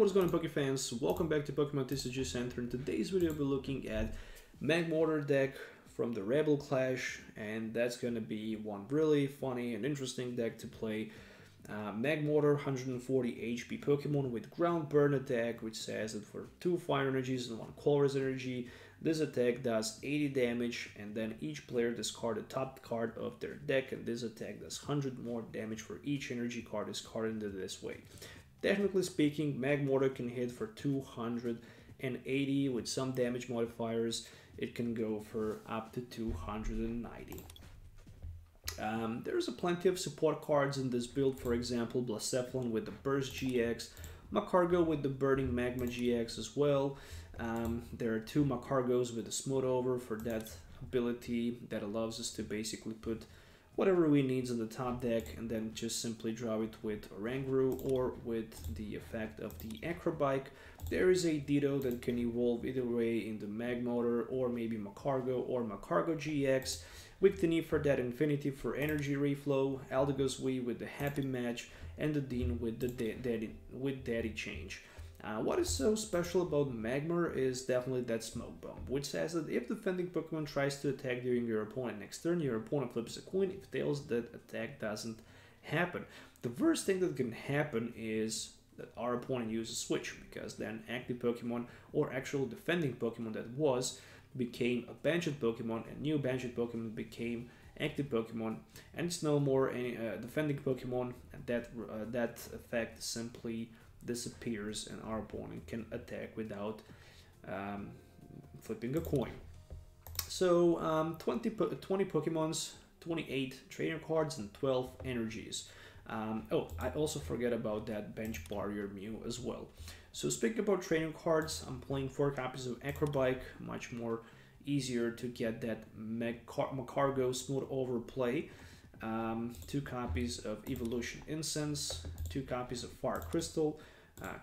what is going on, Poke fans? Welcome back to Pokemon TCG Center. In today's video, we're looking at Magmortar deck from the Rebel Clash, and that's going to be one really funny and interesting deck to play. Magmortar, 140 HP Pokemon with Ground Burn attack, which says that for 2 Fire Energies and 1 Colorless Energy, this attack does 80 damage, and then each player discards the top card of their deck, and this attack does 100 more damage for each energy card discarded in this way. Technically speaking, Magmortar can hit for 280 with some damage modifiers. It can go for up to 290. There's plenty of support cards in this build, for example, Blacephalon with the Burst GX, Magcargo with the Burning Magma GX as well. There are 2 Magcargos with a Smooth Over for that ability that allows us to basically put whatever we need in the top deck and then just simply draw it with Oranguru or with the effect of the Acrobike. There is a Ditto that can evolve either way in the Magmortar or maybe Magcargo or Magcargo GX with the need for that Infinity for energy reflow, Aldegos Wii with the Happy Match, and the Dean with the Daddy Change. What is so special about Magmar is definitely that Smoke Bomb, which says that if defending Pokemon tries to attack during your opponent next turn, your opponent flips a coin. If tails, that attack doesn't happen. The worst thing that can happen is that our opponent uses Switch, because then active Pokemon or actual defending Pokemon that became a Bansheed Pokemon, and new Bansheed Pokemon became active Pokemon, and it's no more any defending Pokemon, and that effect simply disappears and our opponent can attack without flipping a coin. So 20 Pokemons, 28 trainer cards, and 12 energies. Oh, I also forget about that Bench Barrier Mew as well. So speaking about training cards, I'm playing 4 copies of Acrobike, much more easier to get that Magcargo Smooth Over play. 2 copies of Evolution Incense, 2 copies of Fire Crystal,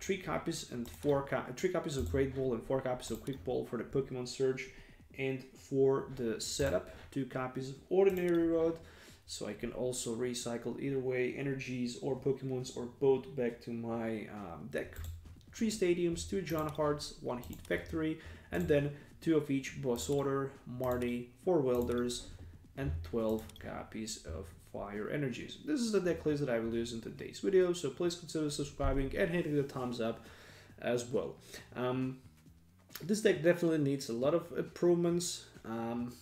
3 copies and 3 copies of Great Ball and 4 copies of Quick Ball for the Pokemon Surge, and for the setup, 2 copies of Ordinary Rod, so I can also recycle either way energies or Pokemons or both back to my deck. 3 Stadiums, 2 John Hearts, 1 Heat Factory, and then 2 of each Boss Order, Marty, 4 Welders, and 12 copies of Fire Energies. This is the deck list that I will use in today's video, so please consider subscribing and hitting the thumbs up as well. This deck definitely needs a lot of improvements. I'm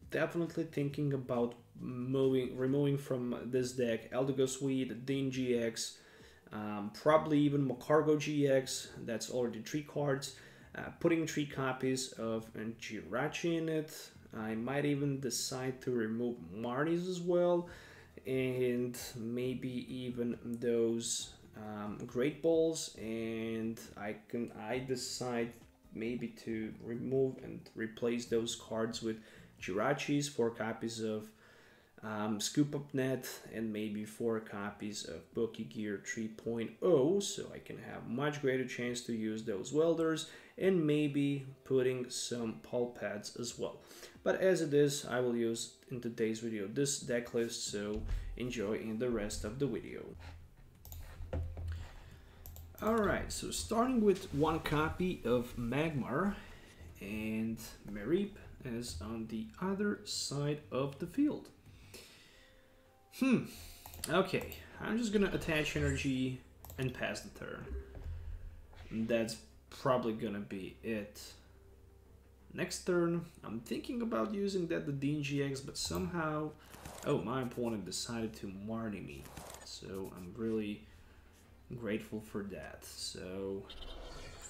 definitely thinking about removing from this deck Aldegos Wii, the Dean GX, probably even Magcargo GX, that's already 3 cards, putting 3 copies of Jirachi in it. I might even decide to remove Marnies as well, and maybe even those Great Balls, and I decide maybe to remove and replace those cards with Jirachis, 4 copies of Scoop Up Net, and maybe 4 copies of Pokegear 3.0, so I can have much greater chance to use those welders, and maybe putting some pulp pads as well. But as it is, I will use in today's video this deck list, so enjoy in the rest of the video. Alright, so starting with 1 copy of Magmar, and Mareep is on the other side of the field. Okay, I'm just gonna attach energy and pass the turn. That's probably gonna be it. Next turn, I'm thinking about using the Dean GX, but somehow, oh, my opponent decided to Marnie me, so I'm really grateful for that. So,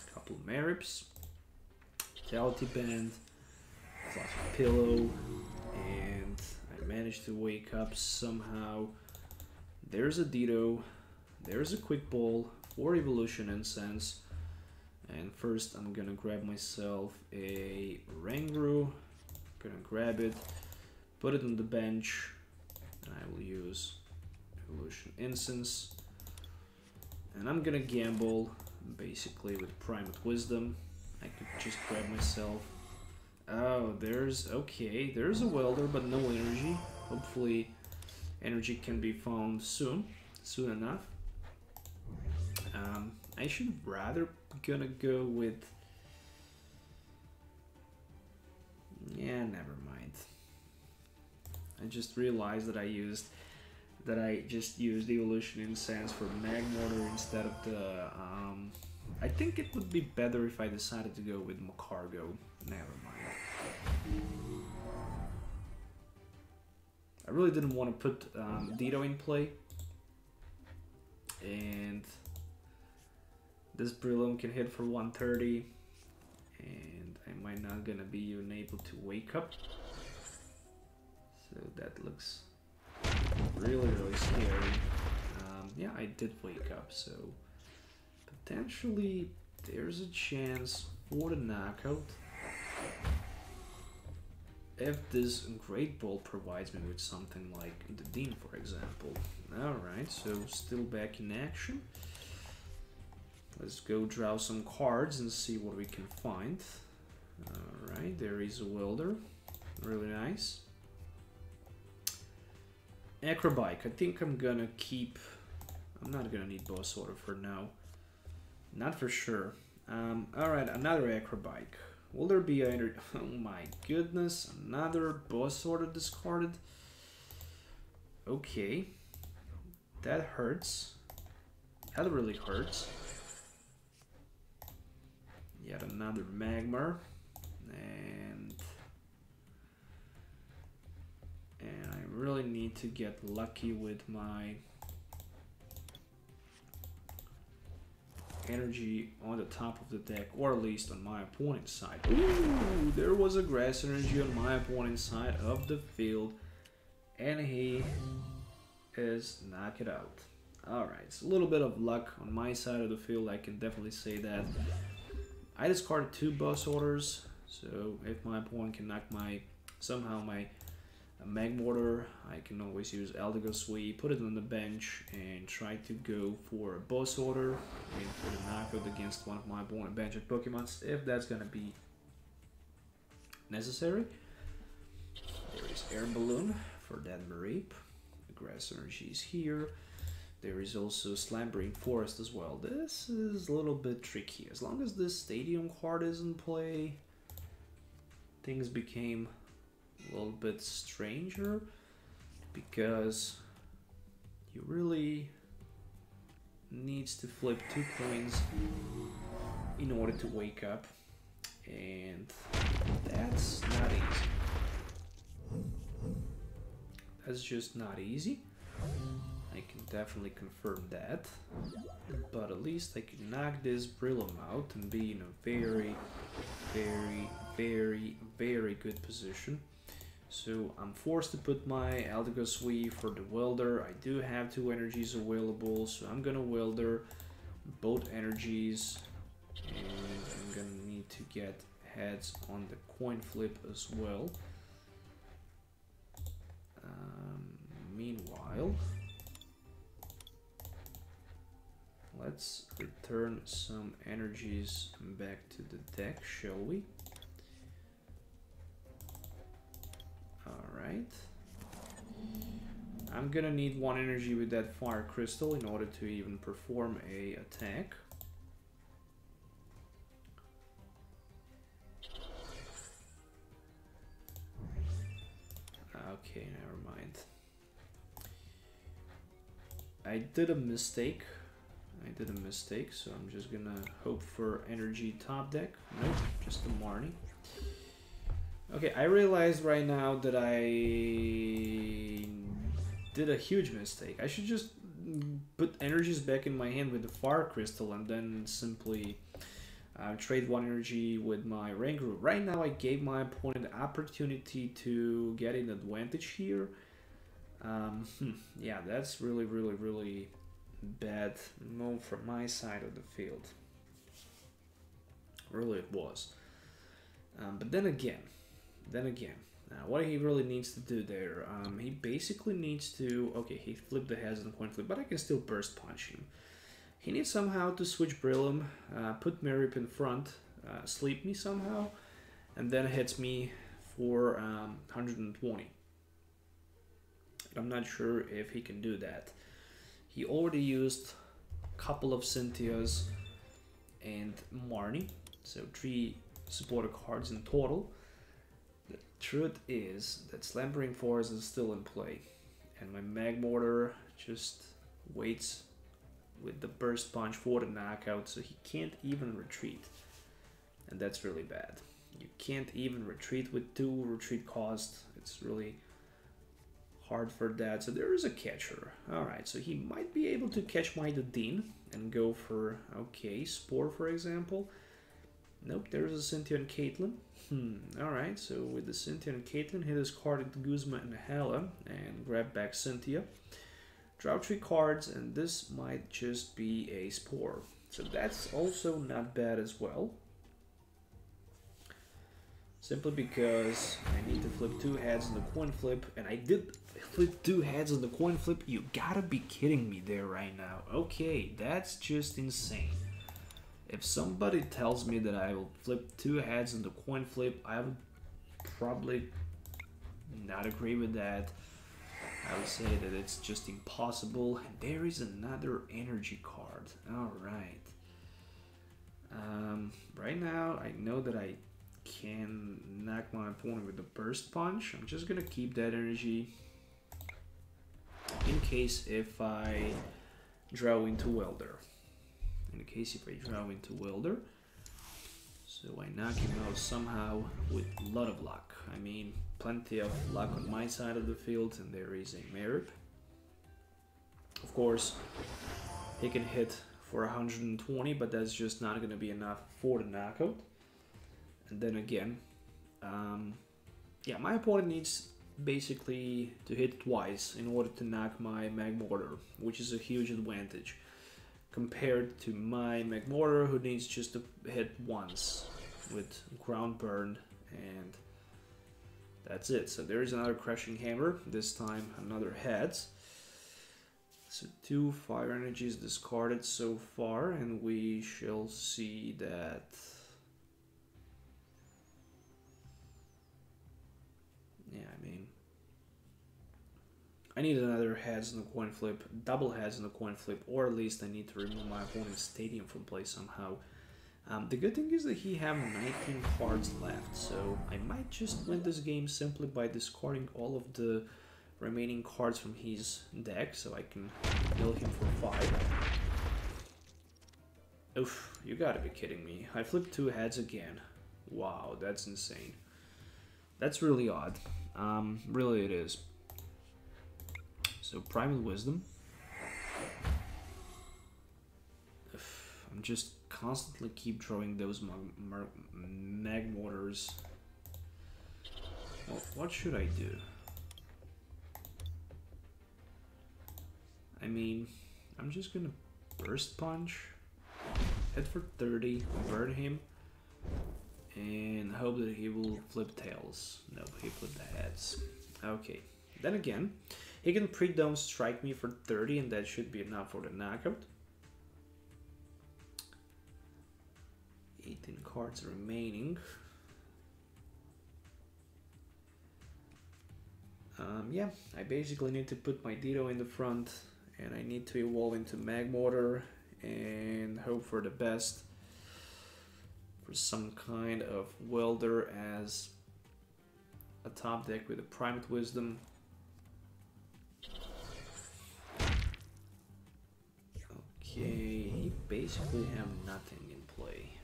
a couple of Mareeps, Vitality Band, Fluffy Pillow, and I managed to wake up somehow. There's a Ditto, there's a Quick Ball, 4 Evolution Incense, and first I'm gonna grab myself a Oranguru, gonna grab it, put it on the bench, and I will use Evolution Incense, and I'm gonna gamble basically with Primate Wisdom. I could just grab myself. Oh, there's a welder, but no energy. Hopefully energy can be found soon enough. I should rather gonna go with... Yeah, never mind. I just realized that I just used Evolution Incense for Magmortar instead of the... I think it would be better if I decided to go with Macargo. Never mind. I really didn't want to put Dito in play. And this Brillium can hit for 130. And I might not gonna be even able to wake up. So that looks really, really scary. Yeah, I did wake up, so potentially there's a chance for the knockout. If this Great Ball provides me with something like the Dean, for example. Alright, so still back in action. Let's go draw some cards and see what we can find. Alright, there is a Welder. Really nice. Acrobike, I think I'm gonna keep... I'm not gonna need Boss Order for now. Not for sure. Alright, another Acrobike. Will there be a... Oh my goodness, another Boss Order discarded? Okay. That hurts. That really hurts. Yet another Magmar. And I really need to get lucky with my energy on the top of the deck, or at least on my opponent's side. Ooh, there was a grass energy on my opponent's side of the field, and he is knocked it out. Alright, it's a little bit of luck on my side of the field, I can definitely say that. I discarded 2 Boss Orders, so if my opponent can knock somehow my Magmortar, I can always use Eldegoss Sweep, put it on the bench, and try to go for a Boss Order and for the knockout against one of my opponent bench Pokemons, if that's gonna be necessary. There is Air Balloon for that Mareep. The Grass Energy is here. There is also Slumbering Forest as well. This is a little bit tricky. As long as this Stadium card is in play, things became a little bit stranger, because you really needs to flip 2 coins in order to wake up, and that's not easy. That's just not easy. I can definitely confirm that, but at least I can knock this Brillium out and be in a very, very, very, very good position. So I'm forced to put my Eldegoss Sweep for the Welder. I do have 2 energies available, so I'm gonna Welder both energies, and I'm gonna need to get heads on the coin flip as well. Meanwhile, let's return some energies back to the deck, shall we? Alright. I'm gonna need 1 energy with that Fire Crystal in order to even perform a attack. Okay, never mind. I did a mistake. So I'm just gonna hope for energy top deck. Nope, just a Marnie. Okay, I realized right now that I did a huge mistake. I should just put energies back in my hand with the Fire Crystal and then simply trade 1 energy with my Rangaroo. Right now I gave my opponent the opportunity to get an advantage here. Yeah, that's really, really, really bad move from my side of the field. Really it was. But then again, what he really needs to do there, he basically needs to, okay, he flipped the heads on coin flip, but I can still burst punch him. He needs somehow to switch Brillium, put Mareep in front, sleep me somehow, and then hits me for 120. I'm not sure if he can do that. He already used a couple of Cynthias and Marnie. So 3 supporter cards in total. The truth is that Slumbering Forest is still in play, and my Magmortar just waits with the burst punch for the knockout, so he can't even retreat, and that's really bad. You can't even retreat with 2 retreat cost. It's really hard for that. So there is a catcher. Alright, so he might be able to catch my Dean and go for, okay, Spore for example. Nope, there's a Cynthia and Caitlyn. Alright, so with the Cynthia and Caitlyn, hit his card into Guzma and Hala and grab back Cynthia. Draw 3 cards, and this might just be a Spore. So that's also not bad as well. Simply because I need to flip 2 heads in the coin flip, and I did flip 2 heads in the coin flip. You gotta be kidding me there right now. Okay, that's just insane. If somebody tells me that I will flip 2 heads in the coin flip, I would probably not agree with that. I would say that it's just impossible. And there is another energy card. Alright. Right now, I know that I can knock my opponent with the burst punch. I'm just gonna keep that energy in case if I draw into Welder. In case if I draw into Welder. So I knock him out somehow with a lot of luck. I mean, plenty of luck on my side of the field, and there is a Merip. Of course, he can hit for 120, but that's just not going to be enough for the knockout. And then again, yeah, my opponent needs basically to hit twice in order to knock my Magmortar, which is a huge advantage compared to my Magmortar, who needs just to hit once with ground burn, and that's it. So there is another Crushing Hammer, this time another heads. So 2 fire energies discarded so far, and we shall see that. Yeah, I mean, I need another heads in the coin flip, double heads in the coin flip, or at least I need to remove my opponent's stadium from play somehow. The good thing is that he have 19 cards left, so I might just win this game simply by discarding all of the remaining cards from his deck, so I can mill him for 5. Oof, you gotta be kidding me. I flipped 2 heads again. Wow, that's insane. That's really odd. Really it is. So Primal Wisdom. I'm just constantly keep drawing those Magmortars. Well, what should I do? I mean, I'm just gonna burst punch, hit for 30, burn him, and hope that he will flip tails. No, he flipped the heads. Okay. Then again, he can pre-down strike me for 30, and that should be enough for the knockout. 18 cards remaining. Yeah, I basically need to put my Ditto in the front, and I need to evolve into Magmortar and hope for the best for some kind of Welder as a top deck with a Primal Wisdom. Okay, he basically have nothing in play.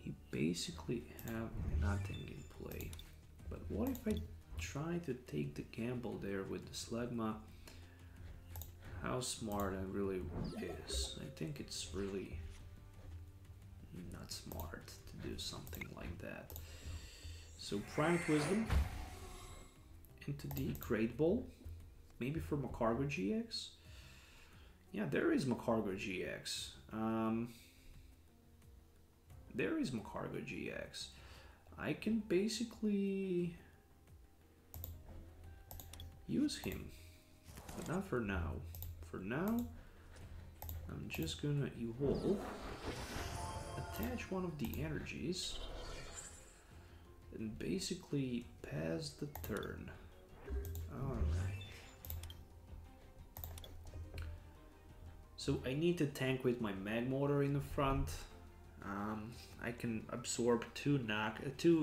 He basically have nothing in play. But what if I try to take the gamble there with the Slugma? How smart it really is. I think it's really not smart to do something like that. So Primal Wisdom into the Great Ball. Maybe for Macargo GX? Yeah, there is Macargo GX. There is Macargo GX. I can basically use him, but not for now. For now, I'm just gonna evolve, attach one of the energies, and basically pass the turn. Alright. So I need to tank with my Magmortar in the front. I can absorb two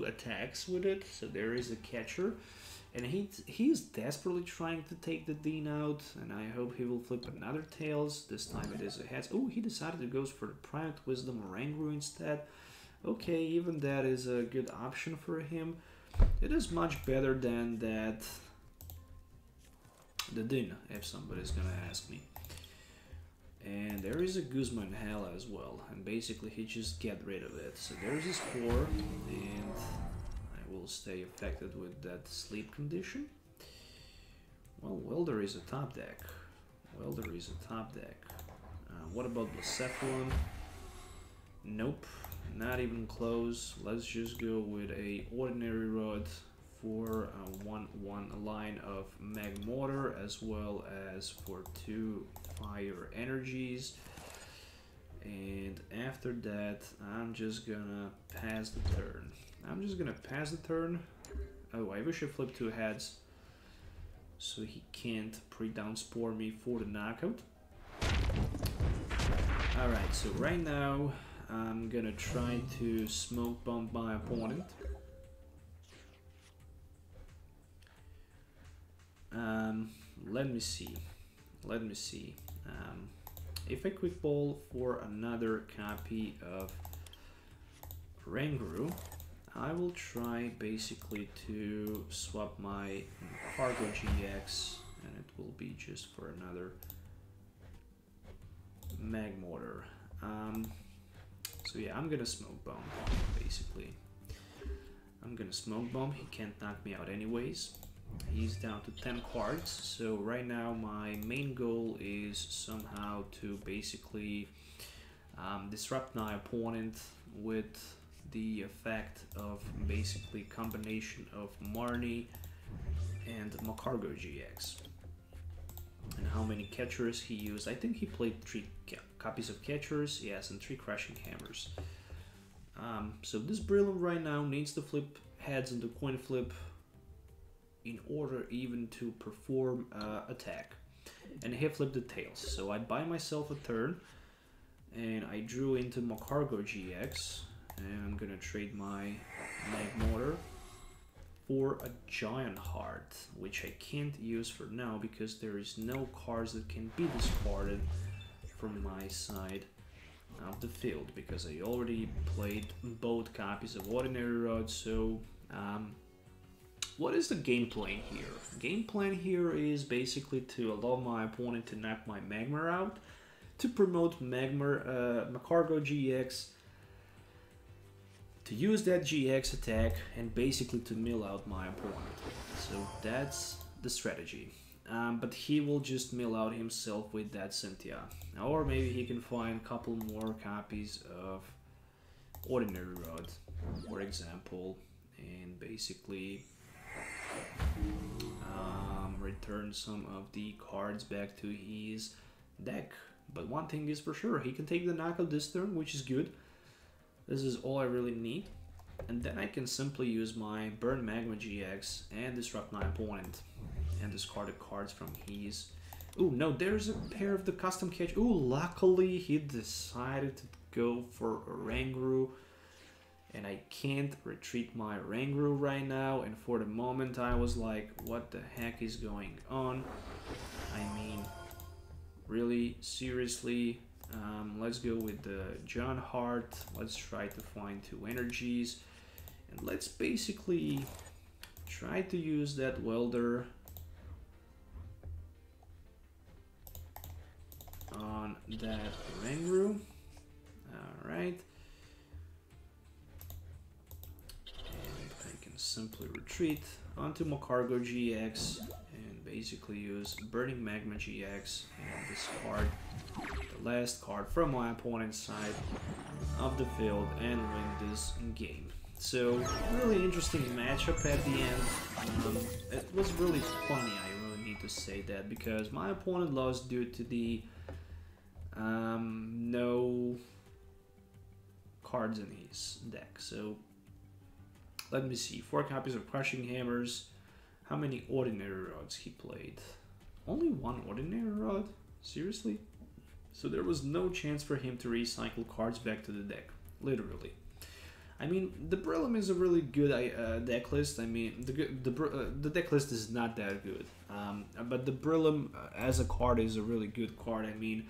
attacks with it, so there is a catcher. And he's desperately trying to take the Dean out, and I hope he will flip another Tails. This time it is a Heads. Oh, he decided to go for the Private Wisdom Oranguru instead. Okay, even that is a good option for him. It is much better than that the Din, if somebody's gonna ask me. And there is a Guzma in Hell as well, and basically he just get rid of it. So there's a Spore, and I will stay affected with that sleep condition. Well, Welder is a top deck. Welder is a top deck. What about Blacephalon? Nope, not even close. Let's just go with a Ordinary Rod for a 1/1 line of Magmortar, as well as for 2 Fire Energies. And after that, I'm just gonna pass the turn. Oh, I wish I flipped 2 Heads so he can't pre-down Spore me for the knockout. Alright, so right now I'm gonna try to smoke bomb my opponent. Let me see. If I quick ball for another copy of Oranguru, I will try basically to swap my Cargo GX, and it will be just for another Magmortar. So yeah, I'm gonna smoke bomb, basically. I'm gonna smoke bomb, he can't knock me out anyways. He's down to 10 cards, so right now my main goal is somehow to basically disrupt my opponent with the effect of basically combination of Marnie and Macargo GX. And how many catchers he used. I think he played 3 copies of catchers, yes, and 3 crushing hammers. So this Brillium right now needs to flip heads into coin flip in order even to perform attack. And he flipped the tails, so I buy myself a turn, and I drew into Macargo GX, and I'm gonna trade my Magmortar for a Giant Heart, which I can't use for now because there is no cards that can be discarded from my side of the field, because I already played both copies of Ordinary Rod. So what is the game plan here? Game plan here is basically to allow my opponent to knock my Magmar out, to promote Macargo GX, to use that GX attack, and basically to mill out my opponent. So that's the strategy. But he will just mill out himself with that Cynthia. Or maybe he can find a couple more copies of Ordinary Rod, for example, and basically return some of the cards back to his deck. But one thing is for sure, he can take the knockout this turn, which is good. This is all I really need. And then I can simply use my Burn Magma GX and disrupt my opponent and discard the cards from his. Ooh, no, there's a pair of the custom catch. Ooh, luckily he decided to go for Oranguru, and I can't retreat my Oranguru right now. And for the moment I was like, what the heck is going on? I mean, really, seriously? Let's go with the John Hart. Let's try to find 2 energies, and let's basically try to use that Welder on that Oranguru. Alright. And I can simply retreat onto Macargo GX and basically use Burning Magma GX and discard the last card from my opponent's side of the field and win this game. So, really interesting matchup at the end. It was really funny, I really need to say that, because my opponent lost due to the no cards in his deck. So let me see, 4 copies of Crushing Hammers. How many Ordinary Rods he played? Only 1 Ordinary Rod? Seriously? so there was no chance for him to recycle cards back to the deck, literally. I mean, the Brillium is a really good deck list. I mean, the deck list is not that good, but the Brillium as a card is a really good card. I mean,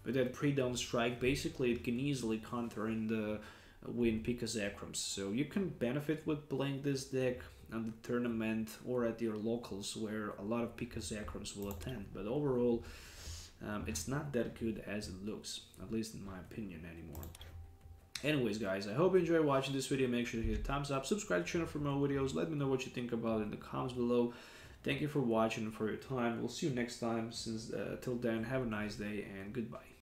with that pre-down strike, basically it can easily counter in the win Pikazakrams. So you can benefit with playing this deck on the tournament or at your locals where a lot of Pikazakrams will attend. But overall, it's not that good as it looks, at least in my opinion anymore. Anyways, guys, I hope you enjoyed watching this video. Make sure to hit a thumbs up, subscribe to the channel for more videos. Let me know what you think about it in the comments below. Thank you for watching and for your time. We'll see you next time. Till then, have a nice day and goodbye.